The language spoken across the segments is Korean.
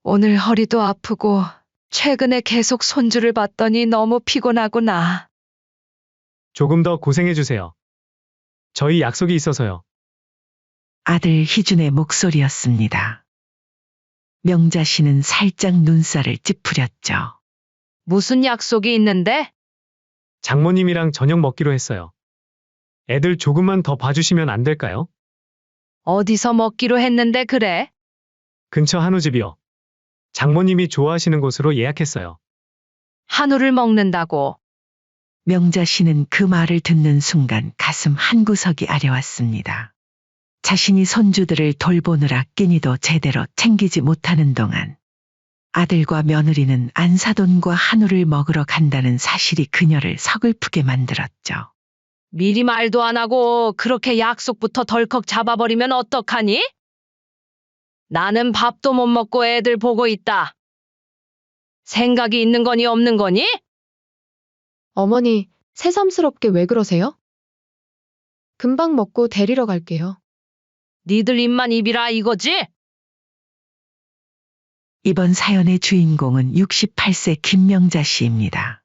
오늘 허리도 아프고 최근에 계속 손주를 봤더니 너무 피곤하구나. 조금 더 고생해주세요. 저희 약속이 있어서요. 아들 희준의 목소리였습니다. 명자 씨는 살짝 눈살을 찌푸렸죠. 무슨 약속이 있는데? 장모님이랑 저녁 먹기로 했어요. 애들 조금만 더 봐주시면 안 될까요? 어디서 먹기로 했는데 그래? 근처 한우집이요. 장모님이 좋아하시는 곳으로 예약했어요. 한우를 먹는다고. 명자 씨는 그 말을 듣는 순간 가슴 한구석이 아려왔습니다. 자신이 손주들을 돌보느라 끼니도 제대로 챙기지 못하는 동안 아들과 며느리는 안사돈과 한우를 먹으러 간다는 사실이 그녀를 서글프게 만들었죠. 미리 말도 안 하고 그렇게 약속부터 덜컥 잡아버리면 어떡하니? 나는 밥도 못 먹고 애들 보고 있다. 생각이 있는 거니 없는 거니? 어머니, 새삼스럽게 왜 그러세요? 금방 먹고 데리러 갈게요. 니들 입만 입이라 이거지? 이번 사연의 주인공은 68세 김명자 씨입니다.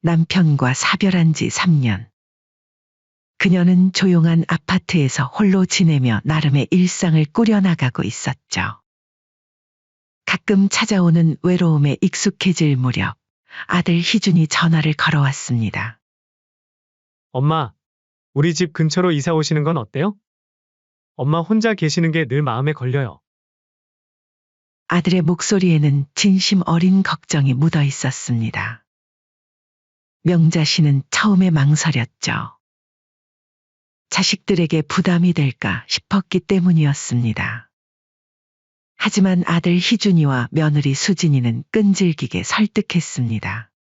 남편과 사별한 지 3년. 그녀는 조용한 아파트에서 홀로 지내며 나름의 일상을 꾸려나가고 있었죠. 가끔 찾아오는 외로움에 익숙해질 무렵 아들 희준이 전화를 걸어왔습니다. 엄마, 우리 집 근처로 이사 오시는 건 어때요? 엄마 혼자 계시는 게 늘 마음에 걸려요. 아들의 목소리에는 진심 어린 걱정이 묻어 있었습니다. 명자 씨는 처음에 망설였죠. 자식들에게 부담이 될까 싶었기 때문이었습니다. 하지만 아들 희준이와 며느리 수진이는 끈질기게 설득했습니다.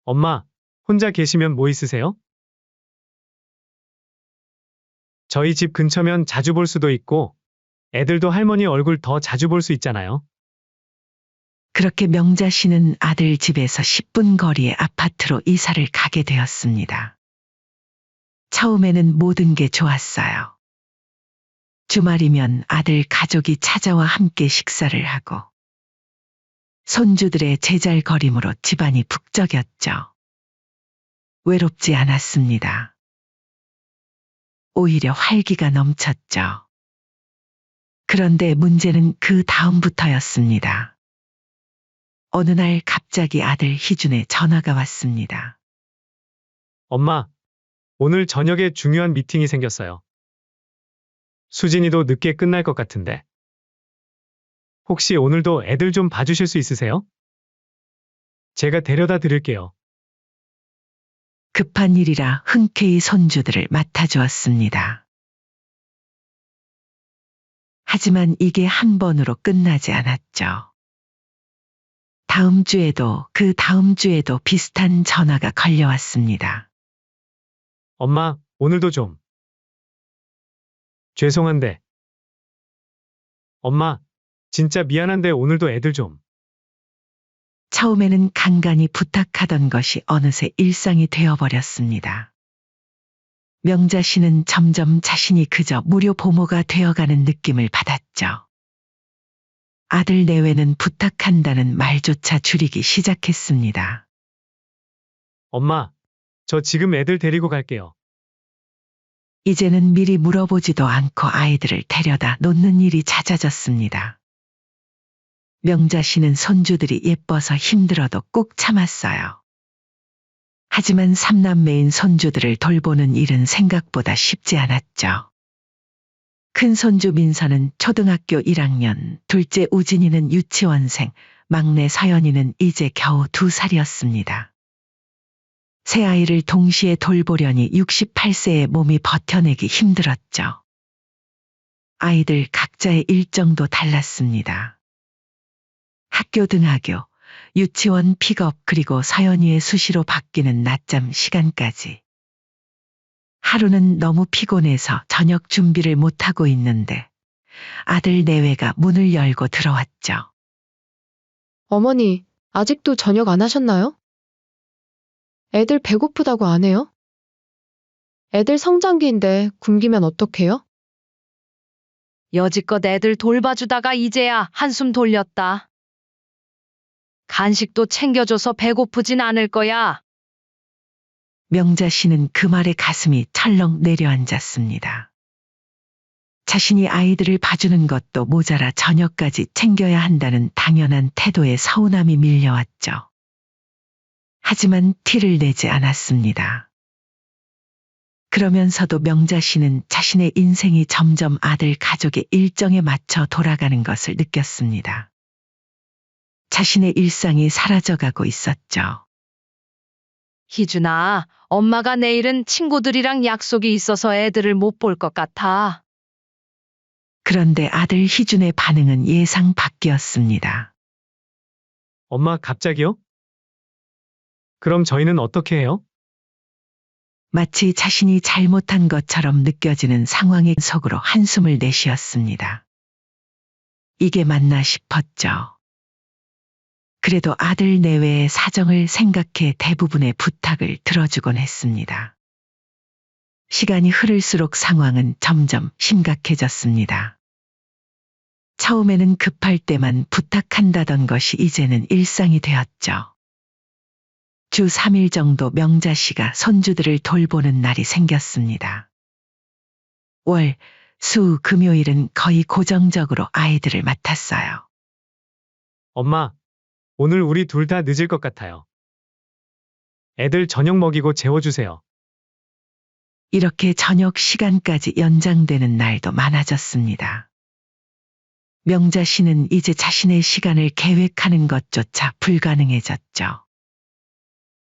엄마, 혼자 계시면 뭐 있으세요? 저희 집 근처면 자주 볼 수도 있고, 애들도 할머니 얼굴 더 자주 볼 수 있잖아요. 그렇게 명자 씨는 아들 집에서 10분 거리의 아파트로 이사를 가게 되었습니다. 처음에는 모든 게 좋았어요. 주말이면 아들 가족이 찾아와 함께 식사를 하고 손주들의 제잘거림으로 집안이 북적였죠. 외롭지 않았습니다. 오히려 활기가 넘쳤죠. 그런데 문제는 그 다음부터였습니다. 어느 날 갑자기 아들 희준의 전화가 왔습니다. 엄마, 오늘 저녁에 중요한 미팅이 생겼어요. 수진이도 늦게 끝날 것 같은데. 혹시 오늘도 애들 좀 봐주실 수 있으세요? 제가 데려다 드릴게요. 급한 일이라 흔쾌히 손주들을 맡아주었습니다. 하지만 이게 한 번으로 끝나지 않았죠. 다음 주에도 그 다음 주에도 비슷한 전화가 걸려왔습니다. 엄마, 오늘도 좀. 죄송한데. 엄마, 진짜 미안한데 오늘도 애들 좀. 처음에는 간간히 부탁하던 것이 어느새 일상이 되어버렸습니다. 명자 씨는 점점 자신이 그저 무료 보모가 되어가는 느낌을 받았죠. 아들 내외는 부탁한다는 말조차 줄이기 시작했습니다. 엄마, 저 지금 애들 데리고 갈게요. 이제는 미리 물어보지도 않고 아이들을 데려다 놓는 일이 잦아졌습니다. 명자 씨는 손주들이 예뻐서 힘들어도 꾹 참았어요. 하지만 삼남매인 손주들을 돌보는 일은 생각보다 쉽지 않았죠. 큰 손주 민서는 초등학교 1학년, 둘째 우진이는 유치원생, 막내 서연이는 이제 겨우 2살이었습니다. 세 아이를 동시에 돌보려니 68세의 몸이 버텨내기 힘들었죠. 아이들 각자의 일정도 달랐습니다. 학교 등하교, 유치원 픽업 그리고 서연이의 수시로 바뀌는 낮잠 시간까지. 하루는 너무 피곤해서 저녁 준비를 못하고 있는데 아들 내외가 문을 열고 들어왔죠. 어머니, 아직도 저녁 안 하셨나요? 애들 배고프다고 안 해요? 애들 성장기인데 굶기면 어떡해요? 여지껏 애들 돌봐주다가 이제야 한숨 돌렸다. 간식도 챙겨줘서 배고프진 않을 거야. 명자 씨는 그 말에 가슴이 철렁 내려앉았습니다. 자신이 아이들을 봐주는 것도 모자라 저녁까지 챙겨야 한다는 당연한 태도에 서운함이 밀려왔죠. 하지만 티를 내지 않았습니다. 그러면서도 명자 씨는 자신의 인생이 점점 아들 가족의 일정에 맞춰 돌아가는 것을 느꼈습니다. 자신의 일상이 사라져가고 있었죠. 희준아, 엄마가 내일은 친구들이랑 약속이 있어서 애들을 못 볼 것 같아. 그런데 아들 희준의 반응은 예상 밖이었습니다. 엄마, 갑자기요? 그럼 저희는 어떻게 해요? 마치 자신이 잘못한 것처럼 느껴지는 상황의 속으로 한숨을 내쉬었습니다. 이게 맞나 싶었죠. 그래도 아들 내외의 사정을 생각해 대부분의 부탁을 들어주곤 했습니다. 시간이 흐를수록 상황은 점점 심각해졌습니다. 처음에는 급할 때만 부탁한다던 것이 이제는 일상이 되었죠. 주 3일 정도 명자 씨가 손주들을 돌보는 날이 생겼습니다. 월, 수, 금요일은 거의 고정적으로 아이들을 맡았어요. 엄마, 오늘 우리 둘 다 늦을 것 같아요. 애들 저녁 먹이고 재워주세요. 이렇게 저녁 시간까지 연장되는 날도 많아졌습니다. 명자 씨는 이제 자신의 시간을 계획하는 것조차 불가능해졌죠.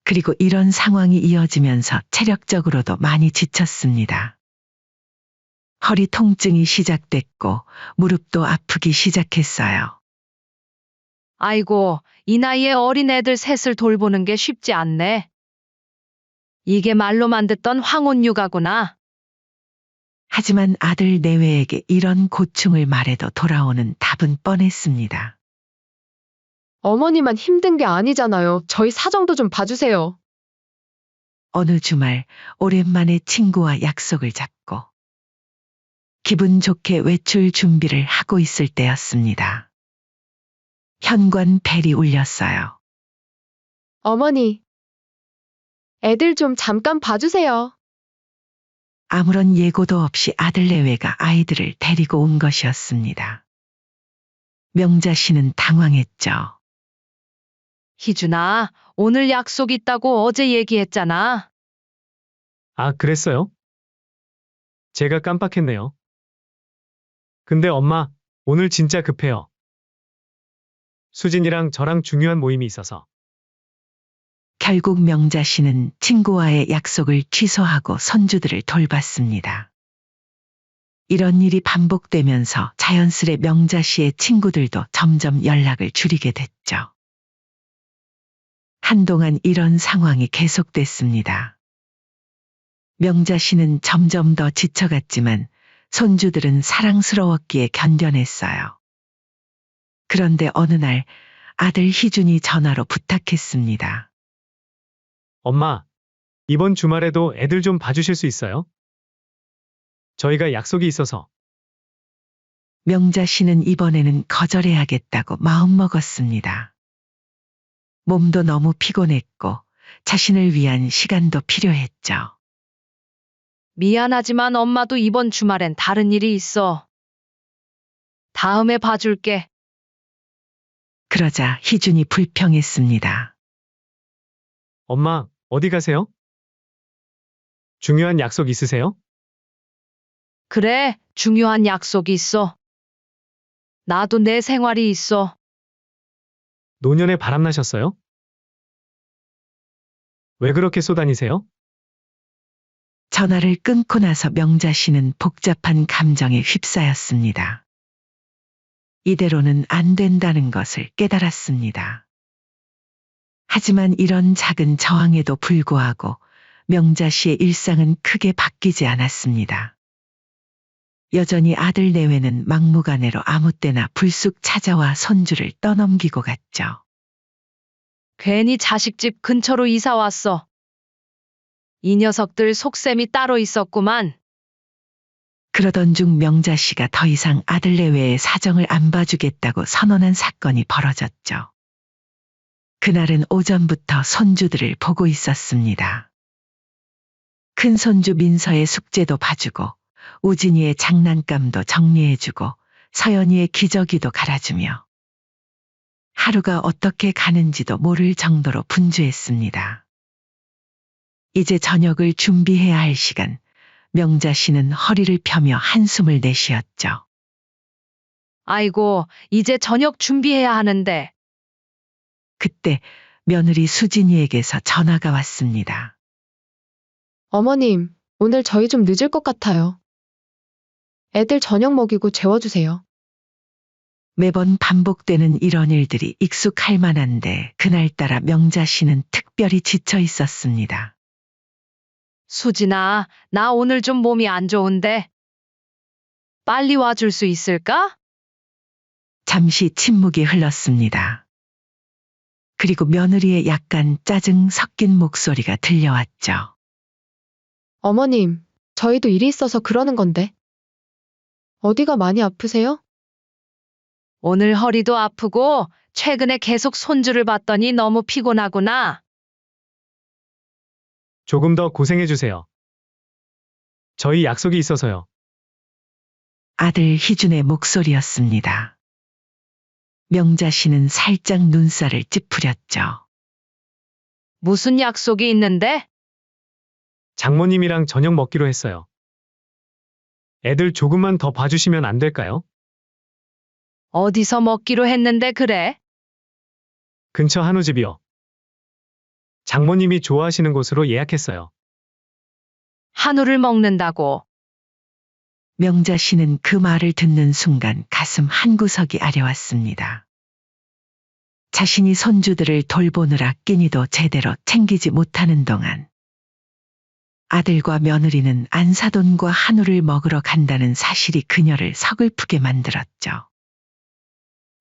그리고 이런 상황이 이어지면서 체력적으로도 많이 지쳤습니다. 허리 통증이 시작됐고 무릎도 아프기 시작했어요. 아이고, 이 나이에 어린 애들 셋을 돌보는 게 쉽지 않네. 이게 말로만 듣던 황혼 육아구나. 하지만 아들 내외에게 이런 고충을 말해도 돌아오는 답은 뻔했습니다. 어머니만 힘든 게 아니잖아요. 저희 사정도 좀 봐주세요. 어느 주말 오랜만에 친구와 약속을 잡고 기분 좋게 외출 준비를 하고 있을 때였습니다. 현관 벨이 울렸어요. 어머니, 애들 좀 잠깐 봐주세요. 아무런 예고도 없이 아들 내외가 아이들을 데리고 온 것이었습니다. 명자 씨는 당황했죠. 희준아, 오늘 약속 있다고 어제 얘기했잖아. 아, 그랬어요? 제가 깜빡했네요. 근데 엄마, 오늘 진짜 급해요. 수진이랑 저랑 중요한 모임이 있어서. 결국 명자 씨는 친구와의 약속을 취소하고 손주들을 돌봤습니다. 이런 일이 반복되면서 자연스레 명자 씨의 친구들도 점점 연락을 줄이게 됐죠. 한동안 이런 상황이 계속됐습니다. 명자 씨는 점점 더 지쳐갔지만 손주들은 사랑스러웠기에 견뎌냈어요. 그런데 어느 날 아들 희준이 전화로 부탁했습니다. 엄마, 이번 주말에도 애들 좀 봐주실 수 있어요? 저희가 약속이 있어서. 명자 씨는 이번에는 거절해야겠다고 마음먹었습니다. 몸도 너무 피곤했고 자신을 위한 시간도 필요했죠. 미안하지만 엄마도 이번 주말엔 다른 일이 있어. 다음에 봐줄게. 그러자 희준이 불평했습니다. 엄마, 어디 가세요? 중요한 약속 있으세요? 그래, 중요한 약속이 있어. 나도 내 생활이 있어. 노년에 바람나셨어요? 왜 그렇게 쏘다니세요? 전화를 끊고 나서 명자 씨는 복잡한 감정에 휩싸였습니다. 이대로는 안 된다는 것을 깨달았습니다. 하지만 이런 작은 저항에도 불구하고 명자 씨의 일상은 크게 바뀌지 않았습니다. 여전히 아들 내외는 막무가내로 아무 때나 불쑥 찾아와 손주를 떠넘기고 갔죠. 괜히 자식집 근처로 이사 왔어. 이 녀석들 속셈이 따로 있었구만. 그러던 중 명자 씨가 더 이상 아들 내외의 사정을 안 봐주겠다고 선언한 사건이 벌어졌죠. 그날은 오전부터 손주들을 보고 있었습니다. 큰 손주 민서의 숙제도 봐주고 우진이의 장난감도 정리해주고 서연이의 기저귀도 갈아주며 하루가 어떻게 가는지도 모를 정도로 분주했습니다. 이제 저녁을 준비해야 할 시간, 명자 씨는 허리를 펴며 한숨을 내쉬었죠. 아이고, 이제 저녁 준비해야 하는데. 그때 며느리 수진이에게서 전화가 왔습니다. 어머님, 오늘 저희 좀 늦을 것 같아요. 애들 저녁 먹이고 재워주세요. 매번 반복되는 이런 일들이 익숙할 만한데 그날따라 명자 씨는 특별히 지쳐 있었습니다. 수진아, 나 오늘 좀 몸이 안 좋은데. 빨리 와줄 수 있을까? 잠시 침묵이 흘렀습니다. 그리고 며느리의 약간 짜증 섞인 목소리가 들려왔죠. 어머님, 저희도 일이 있어서 그러는 건데. 어디가 많이 아프세요? 오늘 허리도 아프고 최근에 계속 손주를 봤더니 너무 피곤하구나. 조금 더 고생해주세요. 저희 약속이 있어서요. 아들 희준의 목소리였습니다. 명자 씨는 살짝 눈살을 찌푸렸죠. 무슨 약속이 있는데? 장모님이랑 저녁 먹기로 했어요. 애들 조금만 더 봐주시면 안 될까요? 어디서 먹기로 했는데 그래? 근처 한우집이요. 장모님이 좋아하시는 곳으로 예약했어요. 한우를 먹는다고. 명자 씨는 그 말을 듣는 순간 가슴 한구석이 아려왔습니다. 자신이 손주들을 돌보느라 끼니도 제대로 챙기지 못하는 동안 아들과 며느리는 안사돈과 한우를 먹으러 간다는 사실이 그녀를 서글프게 만들었죠.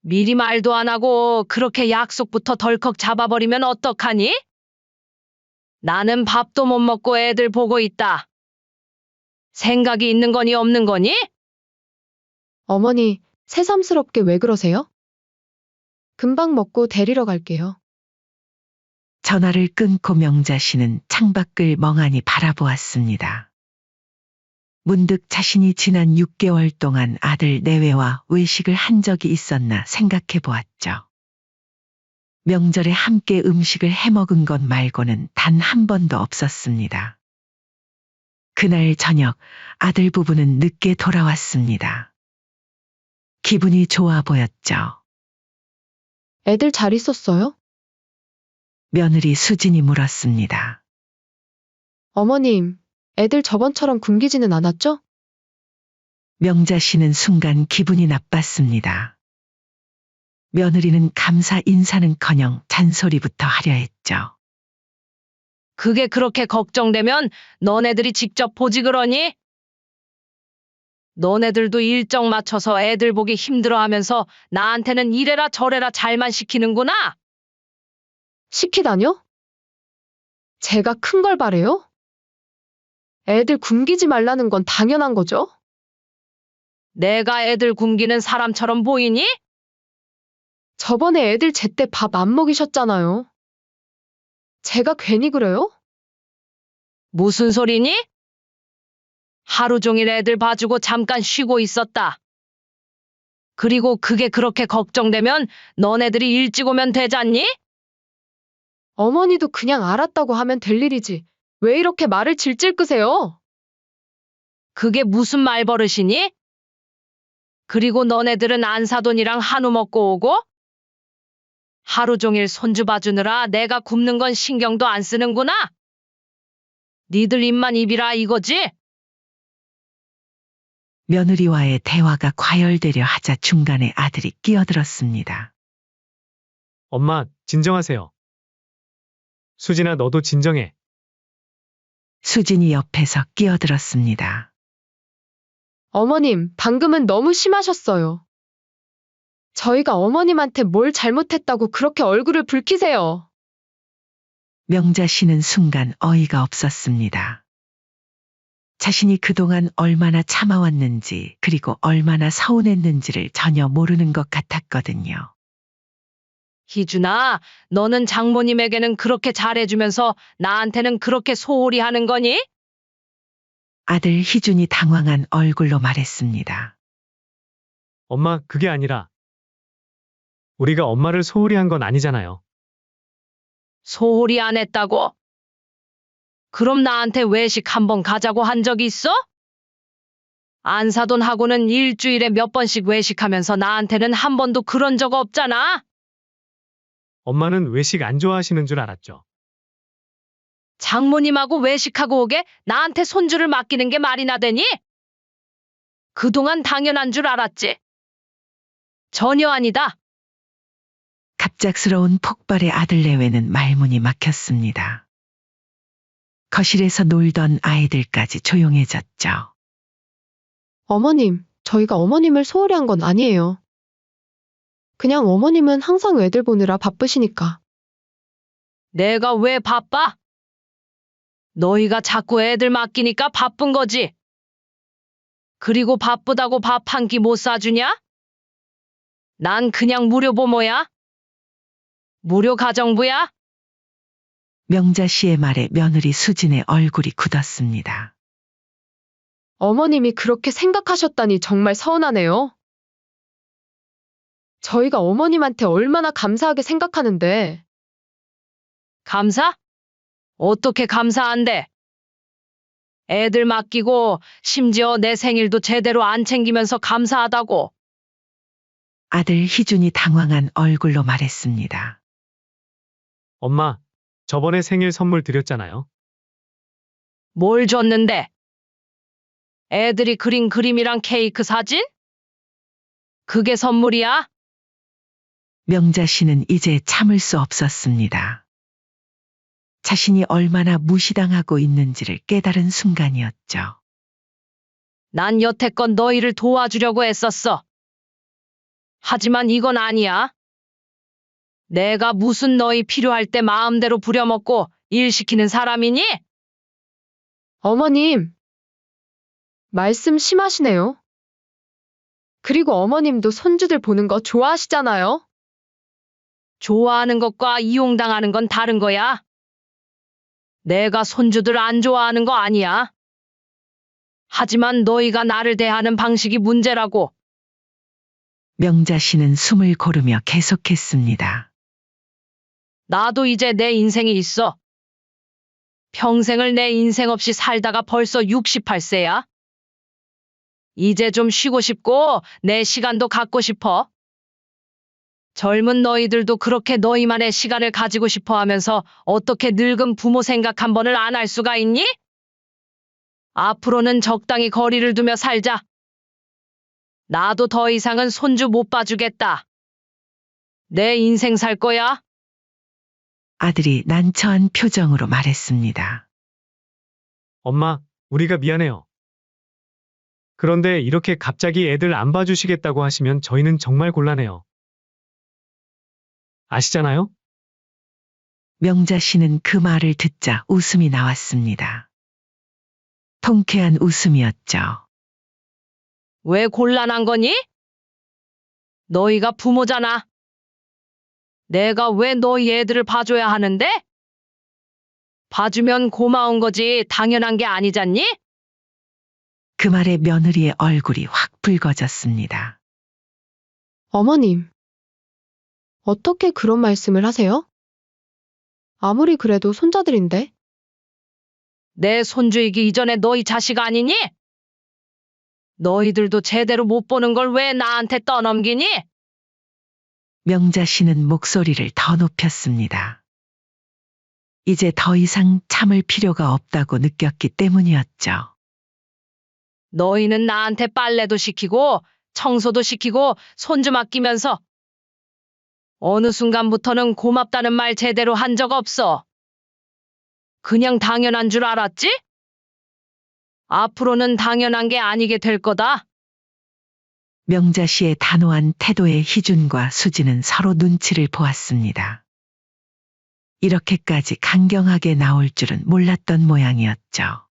미리 말도 안 하고 그렇게 약속부터 덜컥 잡아버리면 어떡하니? 나는 밥도 못 먹고 애들 보고 있다. 생각이 있는 거니 없는 거니? 어머니, 새삼스럽게 왜 그러세요? 금방 먹고 데리러 갈게요. 전화를 끊고 명자 씨는 창밖을 멍하니 바라보았습니다. 문득 자신이 지난 6개월 동안 아들 내외와 외식을 한 적이 있었나 생각해 보았죠. 명절에 함께 음식을 해먹은 것 말고는 단 한 번도 없었습니다. 그날 저녁 아들 부부는 늦게 돌아왔습니다. 기분이 좋아 보였죠. 애들 잘 있었어요? 며느리 수진이 물었습니다. 어머님, 애들 저번처럼 굶기지는 않았죠? 명자 씨는 순간 기분이 나빴습니다. 며느리는 감사 인사는커녕 잔소리부터 하려 했죠. 그게 그렇게 걱정되면 너네들이 직접 보지 그러니? 너네들도 일정 맞춰서 애들 보기 힘들어하면서 나한테는 이래라 저래라 잘만 시키는구나. 시키다뇨? 제가 큰 걸 바래요? 애들 굶기지 말라는 건 당연한 거죠? 내가 애들 굶기는 사람처럼 보이니? 저번에 애들 제때 밥 안 먹이셨잖아요. 제가 괜히 그래요? 무슨 소리니? 하루 종일 애들 봐주고 잠깐 쉬고 있었다. 그리고 그게 그렇게 걱정되면 너네들이 일찍 오면 되잖니? 어머니도 그냥 알았다고 하면 될 일이지. 왜 이렇게 말을 질질 끄세요? 그게 무슨 말버릇이니? 그리고 너네들은 안사돈이랑 한우 먹고 오고? 하루 종일 손주 봐주느라 내가 굶는 건 신경도 안 쓰는구나? 니들 입만 입이라 이거지? 며느리와의 대화가 과열되려 하자 중간에 아들이 끼어들었습니다. 엄마, 진정하세요. 수진아, 너도 진정해. 수진이 옆에서 끼어들었습니다. 어머님, 방금은 너무 심하셨어요. 저희가 어머님한테 뭘 잘못했다고 그렇게 얼굴을 붉히세요. 명자 씨는 순간 어이가 없었습니다. 자신이 그동안 얼마나 참아왔는지 그리고 얼마나 서운했는지를 전혀 모르는 것 같았거든요. 희준아, 너는 장모님에게는 그렇게 잘해주면서 나한테는 그렇게 소홀히 하는 거니? 아들 희준이 당황한 얼굴로 말했습니다. 엄마, 그게 아니라 우리가 엄마를 소홀히 한 건 아니잖아요. 소홀히 안 했다고? 그럼 나한테 외식 한번 가자고 한 적이 있어? 안사돈하고는 일주일에 몇 번씩 외식하면서 나한테는 한 번도 그런 적 없잖아. 엄마는 외식 안 좋아하시는 줄 알았죠. 장모님하고 외식하고 오게 나한테 손주를 맡기는 게 말이나 되니? 그동안 당연한 줄 알았지. 전혀 아니다. 갑작스러운 폭발에 아들 내외는 말문이 막혔습니다. 거실에서 놀던 아이들까지 조용해졌죠. 어머님, 저희가 어머님을 소홀히 한 건 아니에요. 그냥 어머님은 항상 애들 보느라 바쁘시니까. 내가 왜 바빠? 너희가 자꾸 애들 맡기니까 바쁜 거지. 그리고 바쁘다고 밥 한 끼 못 사주냐? 난 그냥 무료 보모야. 무료 가정부야. 명자 씨의 말에 며느리 수진의 얼굴이 굳었습니다. 어머님이 그렇게 생각하셨다니 정말 서운하네요. 저희가 어머님한테 얼마나 감사하게 생각하는데. 감사? 어떻게 감사한데? 애들 맡기고 심지어 내 생일도 제대로 안 챙기면서 감사하다고. 아들 희준이 당황한 얼굴로 말했습니다. 엄마, 저번에 생일 선물 드렸잖아요. 뭘 줬는데? 애들이 그린 그림이랑 케이크 사진? 그게 선물이야? 명자 씨는 이제 참을 수 없었습니다. 자신이 얼마나 무시당하고 있는지를 깨달은 순간이었죠. 난 여태껏 너희를 도와주려고 애썼어. 하지만 이건 아니야. 내가 무슨 너희 필요할 때 마음대로 부려먹고 일 시키는 사람이니? 어머님, 말씀 심하시네요. 그리고 어머님도 손주들 보는 거 좋아하시잖아요. 좋아하는 것과 이용당하는 건 다른 거야. 내가 손주들 안 좋아하는 거 아니야. 하지만 너희가 나를 대하는 방식이 문제라고. 명자 씨는 숨을 고르며 계속했습니다. 나도 이제 내 인생이 있어. 평생을 내 인생 없이 살다가 벌써 68세야. 이제 좀 쉬고 싶고 내 시간도 갖고 싶어. 젊은 너희들도 그렇게 너희만의 시간을 가지고 싶어 하면서 어떻게 늙은 부모 생각 한 번을 안 할 수가 있니? 앞으로는 적당히 거리를 두며 살자. 나도 더 이상은 손주 못 봐주겠다. 내 인생 살 거야. 아들이 난처한 표정으로 말했습니다. 엄마, 우리가 미안해요. 그런데 이렇게 갑자기 애들 안 봐주시겠다고 하시면 저희는 정말 곤란해요. 아시잖아요? 명자 씨는 그 말을 듣자 웃음이 나왔습니다. 통쾌한 웃음이었죠. 왜 곤란한 거니? 너희가 부모잖아. 내가 왜 너희 애들을 봐줘야 하는데? 봐주면 고마운 거지 당연한 게 아니잖니? 그 말에 며느리의 얼굴이 확 붉어졌습니다. 어머님, 어떻게 그런 말씀을 하세요? 아무리 그래도 손자들인데. 내 손주이기 이전에 너희 자식 아니니? 너희들도 제대로 못 보는 걸 왜 나한테 떠넘기니? 명자 씨는 목소리를 더 높였습니다. 이제 더 이상 참을 필요가 없다고 느꼈기 때문이었죠. 너희는 나한테 빨래도 시키고 청소도 시키고 손주 맡기면서 어느 순간부터는 고맙다는 말 제대로 한 적 없어. 그냥 당연한 줄 알았지? 앞으로는 당연한 게 아니게 될 거다. 명자 씨의 단호한 태도에 희준과 수지는 서로 눈치를 보았습니다. 이렇게까지 강경하게 나올 줄은 몰랐던 모양이었죠.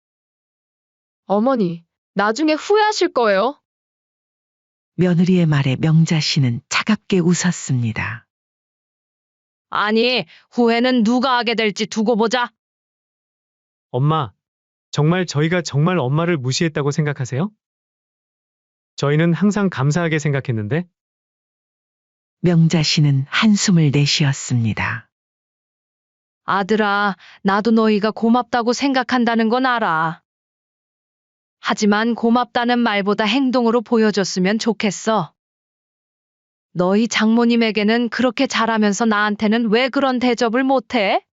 어머니, 나중에 후회하실 거예요. 며느리의 말에 명자 씨는 차갑게 웃었습니다. 아니, 후회는 누가 하게 될지 두고 보자. 엄마, 정말 저희가 정말 엄마를 무시했다고 생각하세요? 저희는 항상 감사하게 생각했는데, 명자 씨는 한숨을 내쉬었습니다. 아들아, 나도 너희가 고맙다고 생각한다는 건 알아. 하지만 고맙다는 말보다 행동으로 보여줬으면 좋겠어. 너희 장모님에게는 그렇게 잘하면서 나한테는 왜 그런 대접을 못해?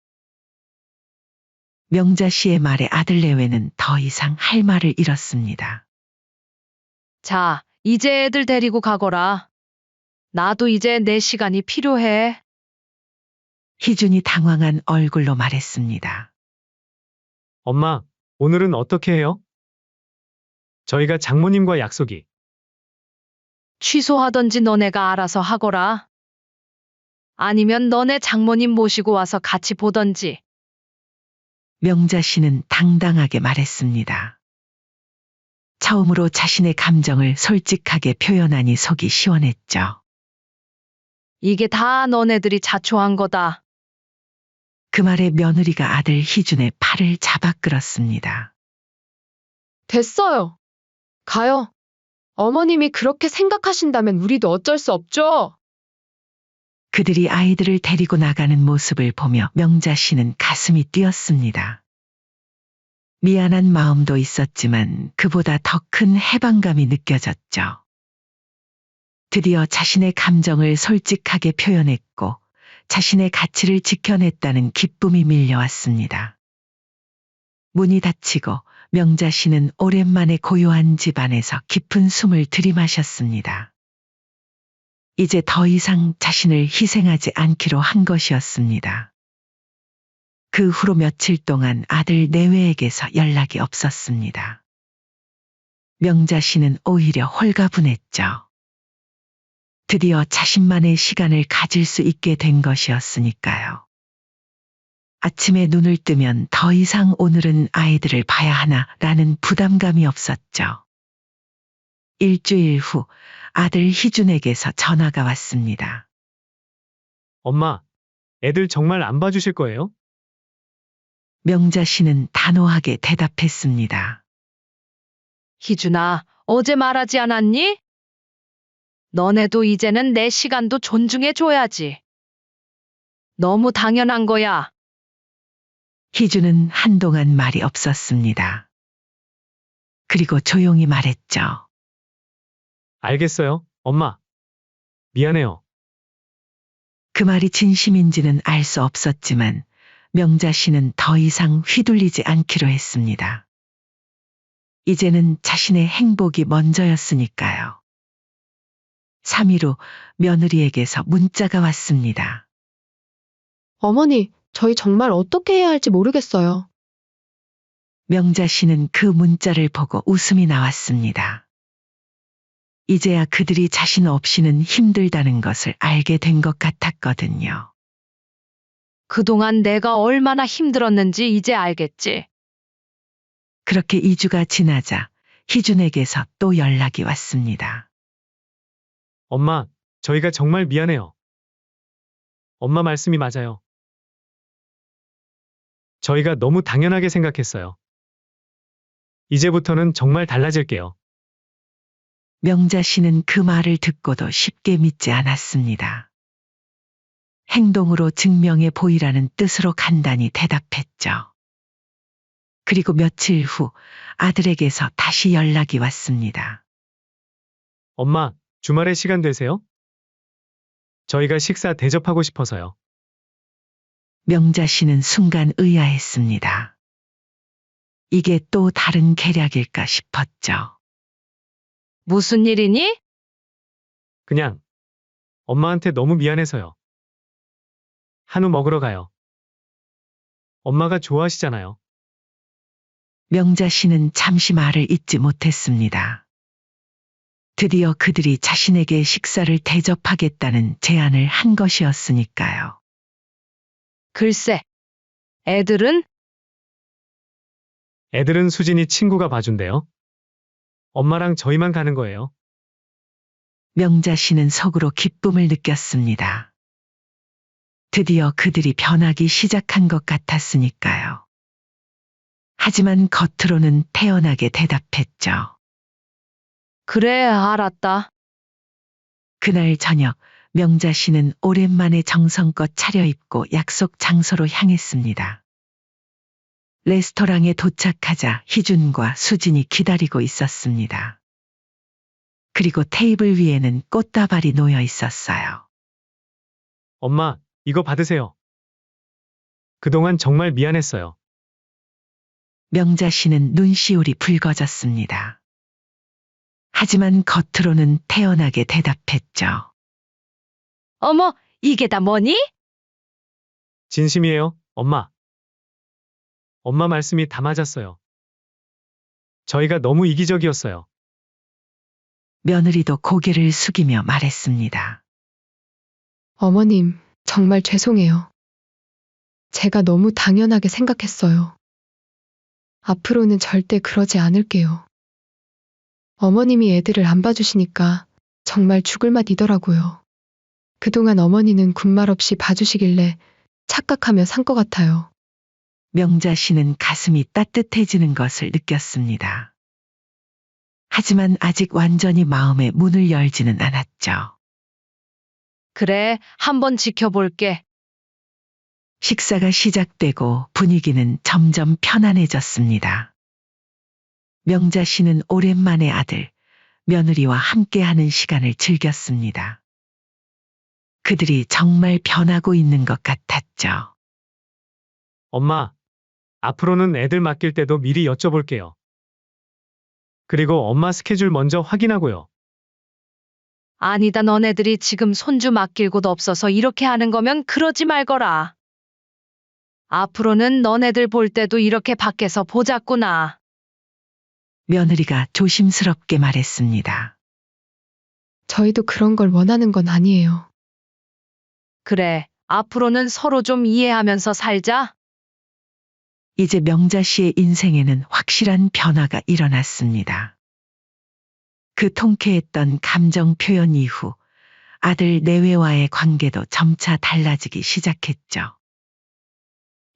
명자 씨의 말에 아들 내외는 더 이상 할 말을 잃었습니다. 자, 이제 애들 데리고 가거라. 나도 이제 내 시간이 필요해. 희준이 당황한 얼굴로 말했습니다. 엄마, 오늘은 어떻게 해요? 저희가 장모님과 약속이. 취소하던지 너네가 알아서 하거라. 아니면 너네 장모님 모시고 와서 같이 보던지. 명자 씨는 당당하게 말했습니다. 처음으로 자신의 감정을 솔직하게 표현하니 속이 시원했죠. 이게 다 너네들이 자초한 거다. 그 말에 며느리가 아들 희준의 팔을 잡아 끌었습니다. 됐어요. 가요. 어머님이 그렇게 생각하신다면 우리도 어쩔 수 없죠. 그들이 아이들을 데리고 나가는 모습을 보며 명자 씨는 가슴이 뛰었습니다. 미안한 마음도 있었지만 그보다 더 큰 해방감이 느껴졌죠. 드디어 자신의 감정을 솔직하게 표현했고 자신의 가치를 지켜냈다는 기쁨이 밀려왔습니다. 문이 닫히고 명자 씨는 오랜만에 고요한 집 안에서 깊은 숨을 들이마셨습니다. 이제 더 이상 자신을 희생하지 않기로 한 것이었습니다. 그 후로 며칠 동안 아들 내외에게서 연락이 없었습니다. 명자 씨는 오히려 홀가분했죠. 드디어 자신만의 시간을 가질 수 있게 된 것이었으니까요. 아침에 눈을 뜨면 더 이상 오늘은 아이들을 봐야 하나라는 부담감이 없었죠. 일주일 후 아들 희준에게서 전화가 왔습니다. 엄마, 애들 정말 안 봐주실 거예요? 명자 씨는 단호하게 대답했습니다. 희준아, 어제 말하지 않았니? 너네도 이제는 내 시간도 존중해줘야지. 너무 당연한 거야. 희준은 한동안 말이 없었습니다. 그리고 조용히 말했죠. 알겠어요, 엄마. 미안해요. 그 말이 진심인지는 알 수 없었지만 명자 씨는 더 이상 휘둘리지 않기로 했습니다. 이제는 자신의 행복이 먼저였으니까요. 3일 후 며느리에게서 문자가 왔습니다. 어머니, 저희 정말 어떻게 해야 할지 모르겠어요. 명자 씨는 그 문자를 보고 웃음이 나왔습니다. 이제야 그들이 자신 없이는 힘들다는 것을 알게 된 것 같았거든요. 그동안 내가 얼마나 힘들었는지 이제 알겠지. 그렇게 2주가 지나자 희준에게서 또 연락이 왔습니다. 엄마, 저희가 정말 미안해요. 엄마 말씀이 맞아요. 저희가 너무 당연하게 생각했어요. 이제부터는 정말 달라질게요. 명자 씨는 그 말을 듣고도 쉽게 믿지 않았습니다. 행동으로 증명해 보이라는 뜻으로 간단히 대답했죠. 그리고 며칠 후 아들에게서 다시 연락이 왔습니다. 엄마, 주말에 시간 되세요? 저희가 식사 대접하고 싶어서요. 명자 씨는 순간 의아했습니다. 이게 또 다른 계략일까 싶었죠. 무슨 일이니? 그냥 엄마한테 너무 미안해서요. 한우 먹으러 가요. 엄마가 좋아하시잖아요. 명자 씨는 잠시 말을 잇지 못했습니다. 드디어 그들이 자신에게 식사를 대접하겠다는 제안을 한 것이었으니까요. 글쎄, 애들은? 애들은 수진이 친구가 봐준대요. 엄마랑 저희만 가는 거예요. 명자 씨는 속으로 기쁨을 느꼈습니다. 드디어 그들이 변하기 시작한 것 같았으니까요. 하지만 겉으로는 태연하게 대답했죠. 그래, 알았다. 그날 저녁 명자 씨는 오랜만에 정성껏 차려입고 약속 장소로 향했습니다. 레스토랑에 도착하자 희준과 수진이 기다리고 있었습니다. 그리고 테이블 위에는 꽃다발이 놓여 있었어요. 엄마, 이거 받으세요. 그동안 정말 미안했어요. 명자 씨는 눈시울이 붉어졌습니다. 하지만 겉으로는 태연하게 대답했죠. 어머, 이게 다 뭐니? 진심이에요, 엄마. 엄마 말씀이 다 맞았어요. 저희가 너무 이기적이었어요. 며느리도 고개를 숙이며 말했습니다. 어머님, 정말 죄송해요. 제가 너무 당연하게 생각했어요. 앞으로는 절대 그러지 않을게요. 어머님이 애들을 안 봐주시니까 정말 죽을 맛이더라고요. 그동안 어머니는 군말 없이 봐주시길래 착각하며 산 것 같아요. 명자 씨는 가슴이 따뜻해지는 것을 느꼈습니다. 하지만 아직 완전히 마음의 문을 열지는 않았죠. 그래, 한번 지켜볼게. 식사가 시작되고 분위기는 점점 편안해졌습니다. 명자 씨는 오랜만에 아들, 며느리와 함께하는 시간을 즐겼습니다. 그들이 정말 변하고 있는 것 같았죠. 엄마, 앞으로는 애들 맡길 때도 미리 여쭤볼게요. 그리고 엄마 스케줄 먼저 확인하고요. 아니다, 너네들이 지금 손주 맡길 곳 없어서 이렇게 하는 거면 그러지 말거라. 앞으로는 너네들 볼 때도 이렇게 밖에서 보자꾸나. 며느리가 조심스럽게 말했습니다. 저희도 그런 걸 원하는 건 아니에요. 그래, 앞으로는 서로 좀 이해하면서 살자. 이제 명자 씨의 인생에는 확실한 변화가 일어났습니다. 그 통쾌했던 감정 표현 이후 아들 내외와의 관계도 점차 달라지기 시작했죠.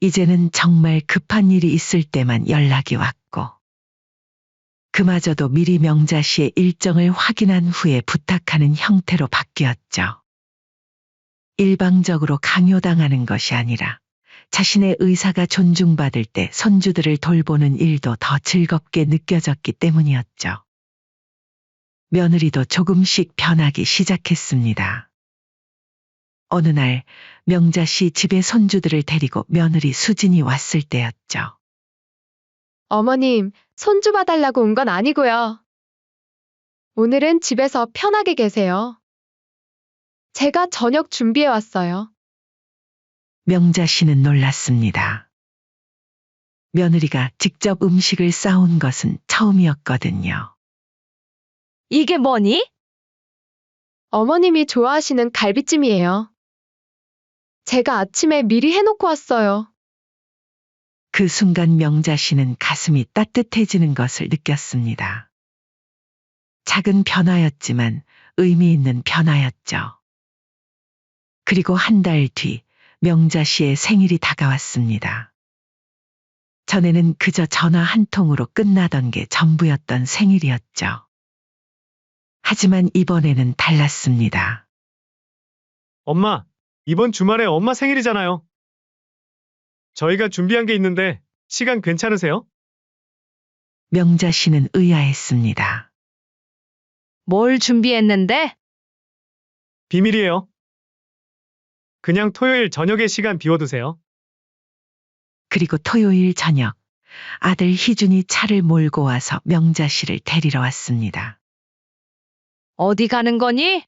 이제는 정말 급한 일이 있을 때만 연락이 왔고, 그마저도 미리 명자 씨의 일정을 확인한 후에 부탁하는 형태로 바뀌었죠. 일방적으로 강요당하는 것이 아니라 자신의 의사가 존중받을 때 손주들을 돌보는 일도 더 즐겁게 느껴졌기 때문이었죠. 며느리도 조금씩 변하기 시작했습니다. 어느 날 명자 씨 집에 손주들을 데리고 며느리 수진이 왔을 때였죠. 어머님, 손주 봐달라고 온 건 아니고요. 오늘은 집에서 편하게 계세요. 제가 저녁 준비해 왔어요. 명자 씨는 놀랐습니다. 며느리가 직접 음식을 싸온 것은 처음이었거든요. 이게 뭐니? 어머님이 좋아하시는 갈비찜이에요. 제가 아침에 미리 해놓고 왔어요. 그 순간 명자 씨는 가슴이 따뜻해지는 것을 느꼈습니다. 작은 변화였지만 의미 있는 변화였죠. 그리고 한 달 뒤 명자 씨의 생일이 다가왔습니다. 전에는 그저 전화 한 통으로 끝나던 게 전부였던 생일이었죠. 하지만 이번에는 달랐습니다. 엄마, 이번 주말에 엄마 생일이잖아요. 저희가 준비한 게 있는데 시간 괜찮으세요? 명자 씨는 의아했습니다. 뭘 준비했는데? 비밀이에요. 그냥 토요일 저녁에 시간 비워두세요. 그리고 토요일 저녁 아들 희준이 차를 몰고 와서 명자 씨를 데리러 왔습니다. 어디 가는 거니?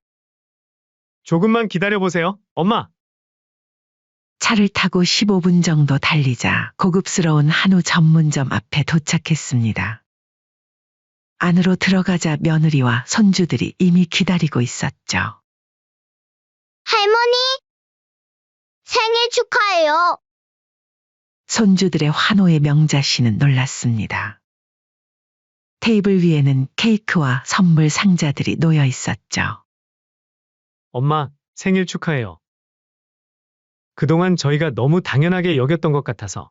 조금만 기다려보세요, 엄마. 차를 타고 15분 정도 달리자 고급스러운 한우 전문점 앞에 도착했습니다. 안으로 들어가자 며느리와 손주들이 이미 기다리고 있었죠. 할머니, 생일 축하해요. 손주들의 환호에 명자 씨는 놀랐습니다. 테이블 위에는 케이크와 선물 상자들이 놓여 있었죠. 엄마, 생일 축하해요. 그동안 저희가 너무 당연하게 여겼던 것 같아서.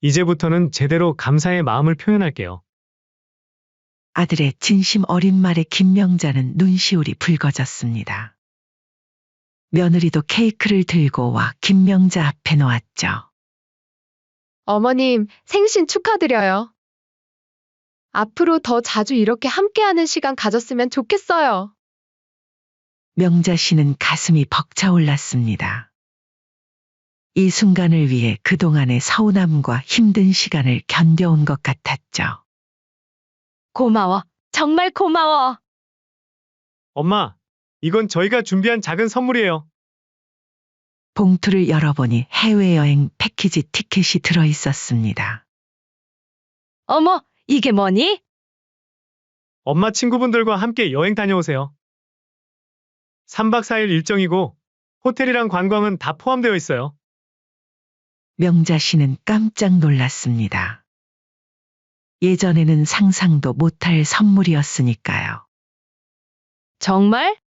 이제부터는 제대로 감사의 마음을 표현할게요. 아들의 진심 어린 말에 김명자는 눈시울이 붉어졌습니다. 며느리도 케이크를 들고 와 김명자 앞에 놓았죠. 어머님, 생신 축하드려요. 앞으로 더 자주 이렇게 함께하는 시간 가졌으면 좋겠어요. 명자 씨는 가슴이 벅차올랐습니다. 이 순간을 위해 그동안의 서운함과 힘든 시간을 견뎌온 것 같았죠. 고마워. 정말 고마워. 엄마, 이건 저희가 준비한 작은 선물이에요. 봉투를 열어보니 해외여행 패키지 티켓이 들어 있었습니다. 어머, 이게 뭐니? 엄마 친구분들과 함께 여행 다녀오세요. 3박 4일 일정이고 호텔이랑 관광은 다 포함되어 있어요. 명자 씨는 깜짝 놀랐습니다. 예전에는 상상도 못할 선물이었으니까요. 정말?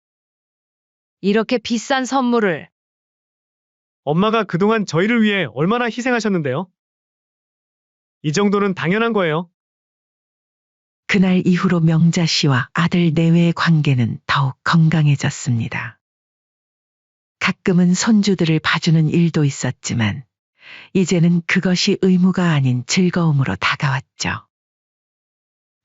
이렇게 비싼 선물을. 엄마가 그동안 저희를 위해 얼마나 희생하셨는데요? 이 정도는 당연한 거예요. 그날 이후로 명자 씨와 아들 내외의 관계는 더욱 건강해졌습니다. 가끔은 손주들을 봐주는 일도 있었지만 이제는 그것이 의무가 아닌 즐거움으로 다가왔죠.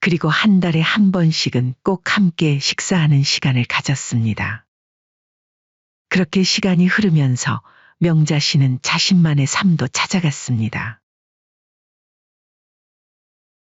그리고 한 달에 한 번씩은 꼭 함께 식사하는 시간을 가졌습니다. 그렇게 시간이 흐르면서 명자 씨는 자신만의 삶도 찾아갔습니다.